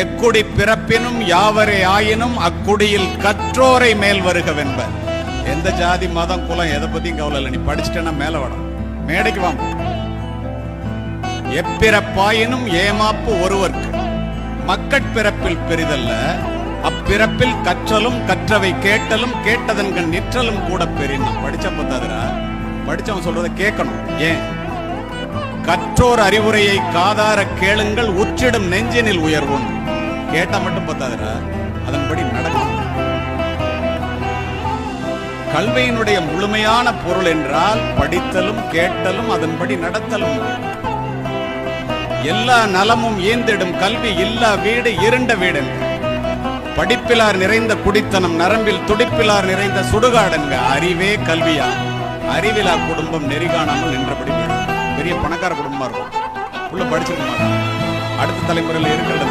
எக்குடி பிறப்பினும் யாவரே ஆயினும் அக்குடியில் கற்றோரை மேல் வருகவென்பர். எந்த ஜாதி மதம் குலம் எதை பத்தியும் கவலை இல்லை, நீ படிச்சுட்டேன்னா மேல வரும், மேடைக்கு வாங்க. எப்பிறப்பாயினும் ஏமாப்பு ஒருவர்க்கு மக்கட்பிறப்பில் பெரிதல்ல, அப்பிறப்பில் கற்றலும் கற்றவை கேட்டலும் கேட்டதன்கண் நிற்றலும் கூட பெரினா. படிச்ச பத்தாதுரா, படிச்சவன் சொல்றதை கேட்கணும். ஏன்? கற்றோர் அறிவுரையை காதார கேளுங்கள் உற்றிடும் நெஞ்சினில் உயர்வும். கேட்டா மட்டும் பத்தாதுரா, அதன்படி நடக்கும். கல்வியினுடைய முழுமையான பொருள் என்றால் படித்தலும் கேட்டலும் அதன்படி நடத்தலும். எல்லா நலமும் ஈந்திடும் கல்வி இல்லா வீடு இருண்ட வீடு. படிப்பிலார் நிறைந்த குடித்தனம், நரம்பில் துடிப்பிலார் நிறைந்த சுடுகாடுங்க. அறிவே கல்வியா? அறிவிலா குடும்பம் நெறிகாணாமல் நின்றபடி பெரிய பணக்கார குடும்பமா இருக்கும், உள்ள படிச்சிருக்க மாட்டாங்க. அடுத்த தலைமுறையில் இருக்கிறது